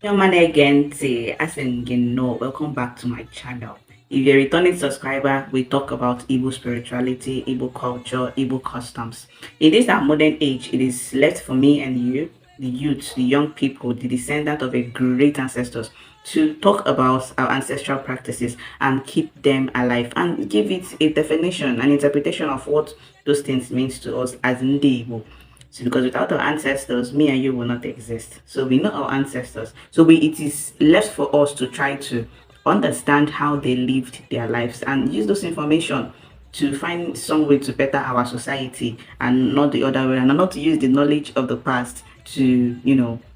Your man again say, as in you know, welcome back to my channel. If you're a returning subscriber, we talk about Igbo spirituality, Igbo culture, Igbo customs. In this our modern age, it is left for me and you, the youth, the young people, the descendant of a great ancestors, to talk about our ancestral practices and keep them alive and give it a definition, an interpretation of what those things means to us as Ndi Igbo. So because without our ancestors, me and you will not exist. So we know our ancestors. So it is left for us to try to understand how they lived their lives and use those information to find some way to better our society and not the other way, and not to use the knowledge of the past to,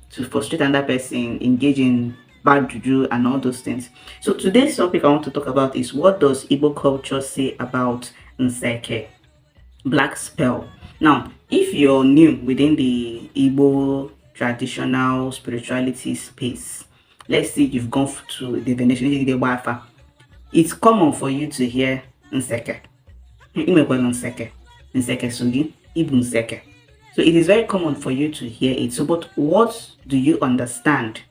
to frustrate another person, engage in bad juju and all those things. So today's topic I want to talk about is, what does Igbo culture say about Nseke, black spell? Now, if you're new within the Igbo traditional spirituality space, let's say you've gone to the Venetian, it's common for you to hear Nseke. Nseke. Nseke Sugi, Ibu Nseke. So it is very common for you to hear it. So, but what do you understand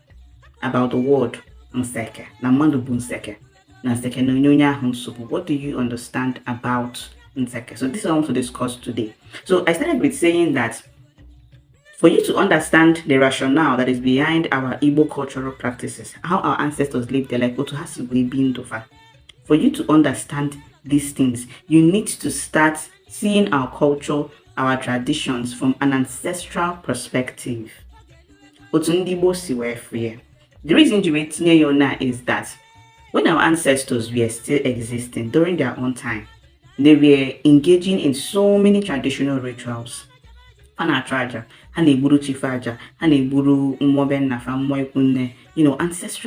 about the word Nseke? Namandu bu Nseke. Nseke no nyonya hunsubu. What do you understand about Nseke? So this is what I want to discuss today. So I started with saying that for you to understand the rationale that is behind our Igbo cultural practices, how our ancestors lived their life, for you to understand these things, you need to start seeing our culture, our traditions from an ancestral perspective. The reason you wait near now is that when our ancestors were still existing during their own time, they were engaging in so many traditional rituals. Ancestral,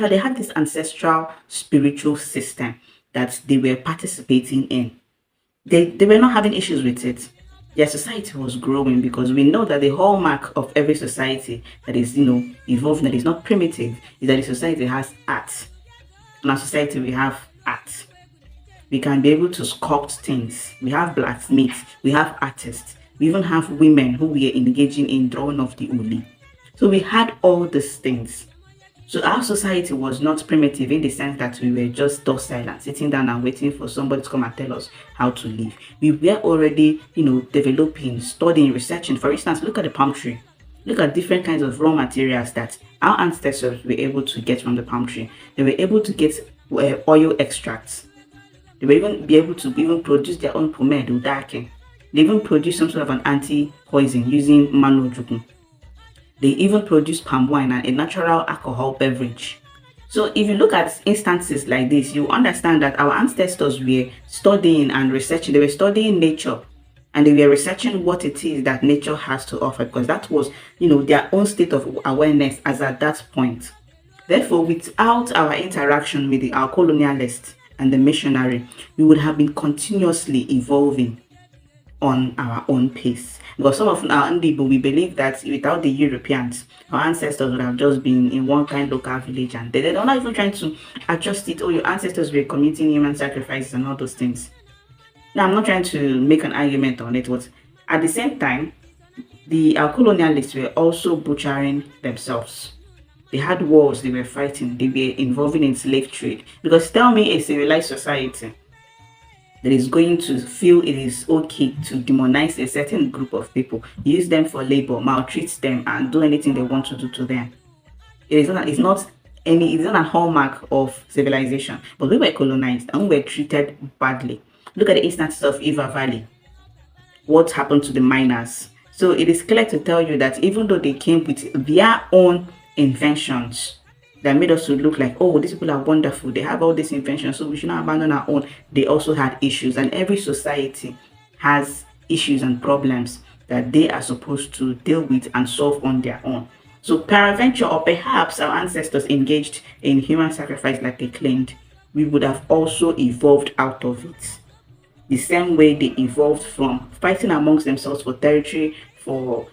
they had this ancestral spiritual system that they were participating in. They were not having issues with it. Their society was growing, because we know that the hallmark of every society that is, evolving, that is not primitive, is that the society has art. In our society, we have art. We can be able to sculpt things. We have blacksmiths, we have artists, we even have women who we are engaging in drawing of the uli. So we had all these things. So our society was not primitive in the sense that we were just docile and sitting down and waiting for somebody to come and tell us how to live. We were already, developing, studying, researching. For instance, look at the palm tree. Look at different kinds of raw materials that our ancestors were able to get from the palm tree. They were able to get oil extracts. They will even be able to even produce their own pomade or darken. They even produce some sort of an anti-poison using manojuku. They even produce palm wine, and a natural alcohol beverage. So if you look at instances like this, you understand that our ancestors were studying and researching. They were studying nature, and they were researching what it is that nature has to offer, because that was, their own state of awareness as at that point. Therefore, without our interaction with our colonialists and the missionary, we would have been continuously evolving on our own pace. Because some of our Ndibo, we believe that without the Europeans, our ancestors would have just been in one kind of local village, and they're not even trying to adjust it. Oh, your ancestors were committing human sacrifices and all those things. Now, I'm not trying to make an argument on it, but at the same time, our colonialists were also butchering themselves. They had wars they were fighting, they were involving in slave trade. Because tell me a civilized society that is going to feel it is okay to demonize a certain group of people, use them for labor, maltreat them, and do anything they want to do to them. It's not a hallmark of civilization. But we were colonized and we were treated badly. Look at the instances of Iva Valley. What happened to the miners? So it is clear to tell you that even though they came with their own inventions that made us to look like, oh, these people are wonderful, they have all these inventions, so we should not abandon our own, they also had issues. And every society has issues and problems that they are supposed to deal with and solve on their own. So peradventure, or perhaps our ancestors engaged in human sacrifice like they claimed, we would have also evolved out of it. The same way they evolved from fighting amongst themselves for territory, for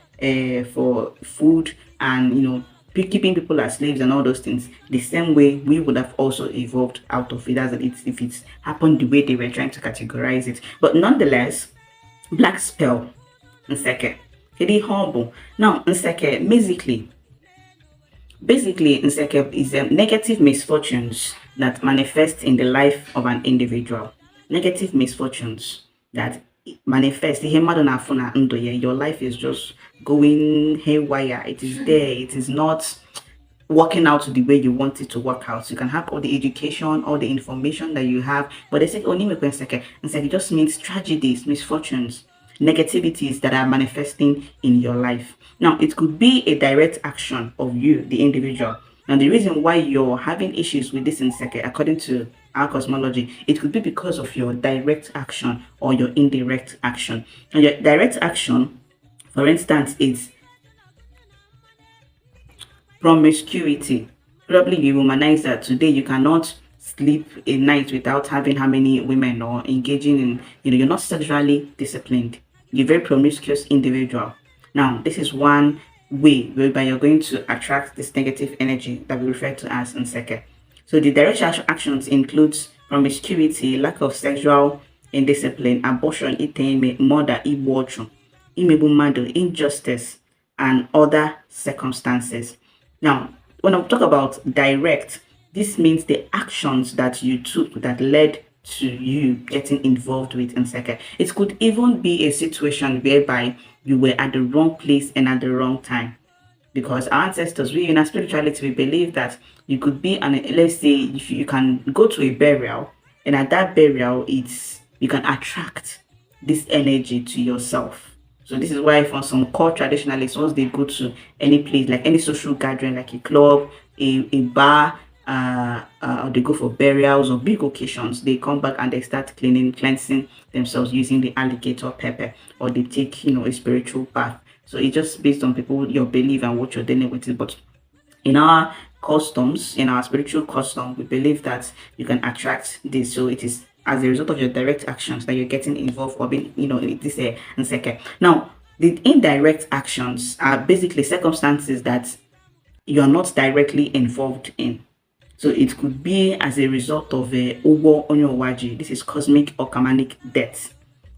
food, and keeping people as slaves and all those things. The same way we would have also evolved out of it, as if it's happened the way they were trying to categorize it. But nonetheless, black spell, Nseke, very humble. Now Nseke, basically, Basically, Nseke is negative misfortunes that manifest in the life of an individual. Negative misfortunes that manifest. Your life is just going haywire. It is there. It is not working out the way you want it to work out. You can have all the education, all the information that you have, but they say only Nseke. Nseke just means tragedies, misfortunes, negativities that are manifesting in your life. Now, it could be a direct action of you, the individual. And the reason why you're having issues with this Nseke, according to our cosmology, it could be because of your direct action or your indirect action. And your direct action, for instance, is promiscuity. Probably you womanize that today you cannot sleep a night without having how many women or engaging in, you're not sexually disciplined. You're a very promiscuous individual. Now, this is one way whereby you're going to attract this negative energy that we refer to as Nseke. So the direct actions includes promiscuity, lack of sexual indiscipline, abortion, murder, injustice, and other circumstances. Now, when I talk about direct, this means the actions that you took that led to you getting involved with Nseke. It could even be a situation whereby you were at the wrong place and at the wrong time. Because our ancestors, we in our spirituality, we believe that you could be an, let's say, if you can go to a burial, and at that burial, you can attract this energy to yourself. So this is why for some core traditionalists, once they go to any place, like any social gathering, like a club, a bar, or they go for burials or big occasions, they come back and they start cleansing themselves using the alligator pepper, or they take, a spiritual bath. So it's just based on people, your belief and what you're dealing with it. But in our customs, in our spiritual custom, we believe that you can attract this. So it is as a result of your direct actions that you're getting involved or being, this Nseke. Now, the indirect actions are basically circumstances that you are not directly involved in. So it could be as a result of a Ugo Onyowaji. This is cosmic or kamanic death.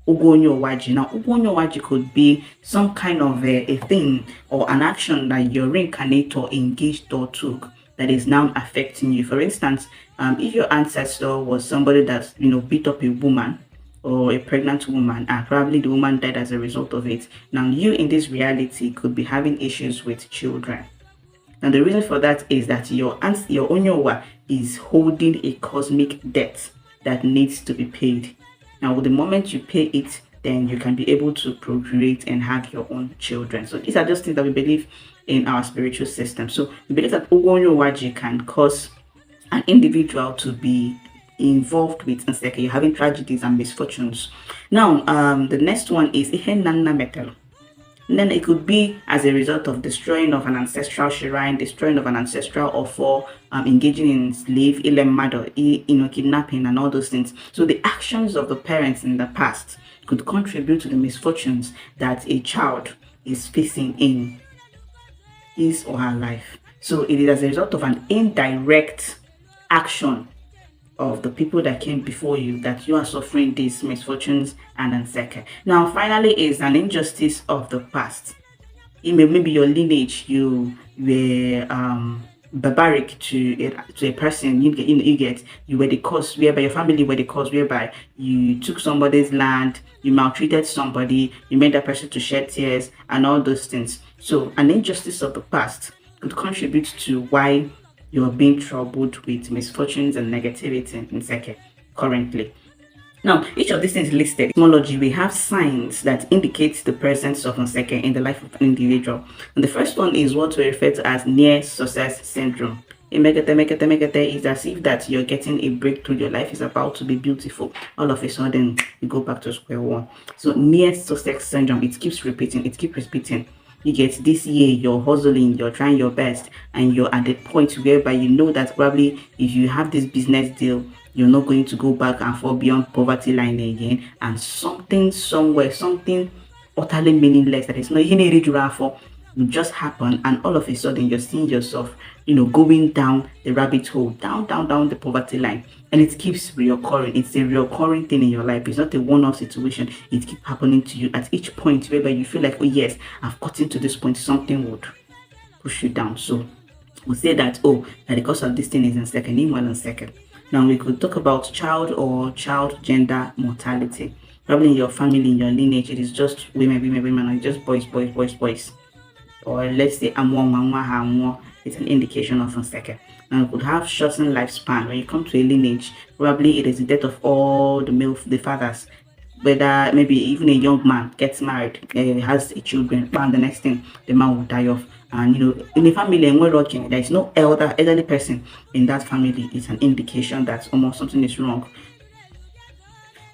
Ugo Onyowaji. Now, Ugo Onyowaji could be some kind of a thing or an action that your reincarnator engaged or took that is now affecting you. For instance, if your ancestor was somebody that beat up a woman or a pregnant woman, and probably the woman died as a result of it. Now, you in this reality could be having issues with children. And the reason for that is that your Onyowa is holding a cosmic debt that needs to be paid. Now, the moment you pay it, then you can be able to procreate and have your own children. So these are just things that we believe in our spiritual system. So we believe that Onyowaji can cause an individual to be involved with Nseke. You're having tragedies and misfortunes. Now, the next one is Ihenanna Metal. And then it could be as a result of destroying of an ancestral shrine, destroying of an ancestral offer, engaging in slave, kidnapping, and all those things. So the actions of the parents in the past could contribute to the misfortunes that a child is facing in his or her life. So it is as a result of an indirect action of the people that came before you that you are suffering these misfortunes and Nseke. Now, finally, is an injustice of the past. Maybe your lineage, you were barbaric to a person. You were the cause whereby your family were the cause whereby you took somebody's land, you maltreated somebody, you made that person to shed tears, and all those things. So, an injustice of the past could contribute to why you're being troubled with misfortunes and negativity in Nseke currently. Now, each of these things listed, in cosmology, we have signs that indicate the presence of Nseke in the life of an individual. And the first one is what we refer to as near success syndrome. Megate is as if that you're getting a breakthrough, your life is about to be beautiful. All of a sudden, you go back to square one. So near success syndrome, it keeps repeating, You get this year, you're hustling, you're trying your best, and you're at the point whereby you know that probably if you have this business deal, you're not going to go back and fall beyond poverty line again, and something somewhere, something utterly meaningless that is not even a for will just happen, and all of a sudden you're seeing yourself, going down the rabbit hole, down the poverty line, and it keeps reoccurring. It's a reoccurring thing in your life. It's not a one-off situation. It keeps happening to you at each point whereby you feel like, oh yes, I've gotten to this point, something would push you down. So will say that, oh, that the cause of this thing is in second. Now we could talk about child or child gender mortality. Probably in your family, in your lineage, it is just women, women, women, or just boys, boys, boys, boys. Or let's say amwa, it's an indication of Nseke. Now we could have shortened lifespan. When you come to a lineage, probably it is the death of all the fathers, whether maybe even a young man gets married, has a children, and the next thing the man will die off. And in a family and we're looking, there is no elderly person in that family. It's an indication that almost something is wrong.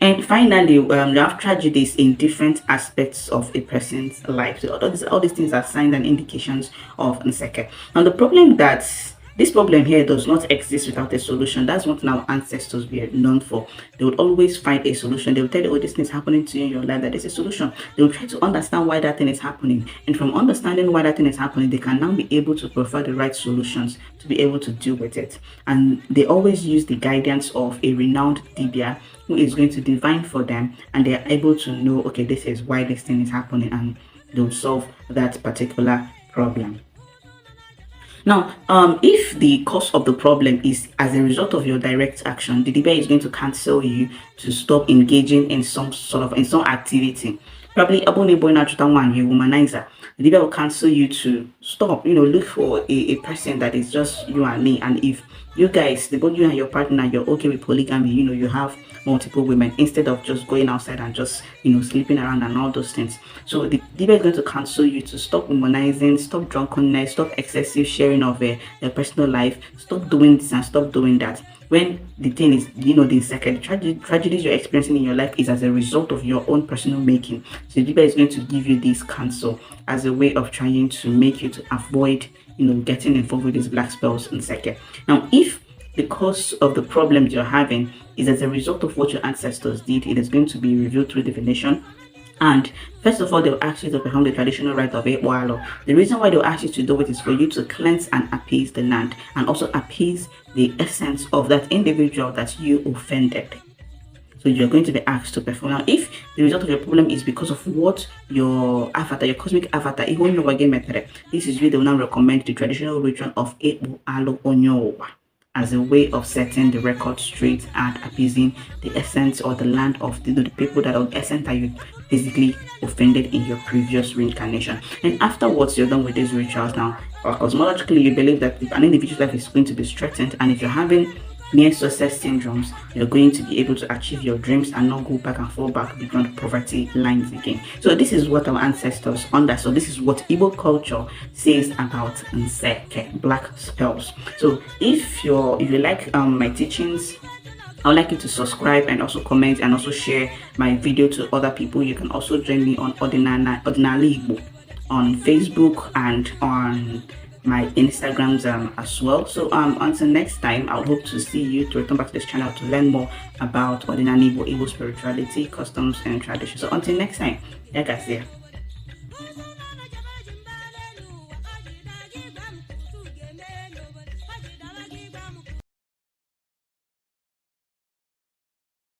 And finally, we have tragedies in different aspects of a person's life. So all these things are signs and indications of Nseke. And the problem that this problem here does not exist without a solution. That's what our ancestors were known for. They would always find a solution. They will tell you, oh, this thing is happening to you in your life, that there's a solution. They will try to understand why that thing is happening. And from understanding why that thing is happening, they can now be able to provide the right solutions to be able to deal with it. And they always use the guidance of a renowned dibia who is going to divine for them, and they are able to know, okay, this is why this thing is happening, and they'll solve that particular problem. Now, if the cause of the problem is as a result of your direct action, the debate is going to cancel you to stop engaging in some activity. Probably one, you womanizer. The debate will cancel you to stop, look for a person that is just you and me. And if you guys, both you and your partner, you're okay with polygamy, you have multiple women instead of just going outside and just sleeping around and all those things. So the debate is going to counsel you to stop womanizing, stop drunkenness, stop excessive sharing of their personal life, stop doing this and stop doing that. When the thing is, the second tragedies you're experiencing in your life is as a result of your own personal making. So the debate is going to give you this counsel as a way of trying to make you to avoid getting involved with these black spells and second. Now, if the cause of the problems you're having is as a result of what your ancestors did, it is going to be revealed through divination. And first of all, they'll ask you to perform the traditional rite of Ekboalo. The reason why they'll ask you to do it is for you to cleanse and appease the land, and also appease the essence of that individual that you offended. So you're going to be asked to perform. Now, if the result of your problem is because of what your avatar, your cosmic avatar, this is where they will now recommend the traditional ritual of Ekboalo Onyowa as a way of setting the record straight and appeasing the essence or the land of the people that are the essence that you physically offended in your previous reincarnation. And afterwards, you're done with these rituals now. Cosmologically, you believe that an individual's life is going to be strengthened, and if you're having near success syndromes, you're going to be able to achieve your dreams and not go back and fall back beyond poverty lines again. So this is what our ancestors understood. So this is what Igbo culture says about Nseke, black spells. So if you like my teachings, I would like you to subscribe and also comment and also share my video to other people. You can also join me on Ordinary Igbo on Facebook and on my Instagrams as well. So until next time, I hope to see you, to return back to this channel to learn more about Ordinary Igbo spirituality, customs and traditions. So until next time, like I say.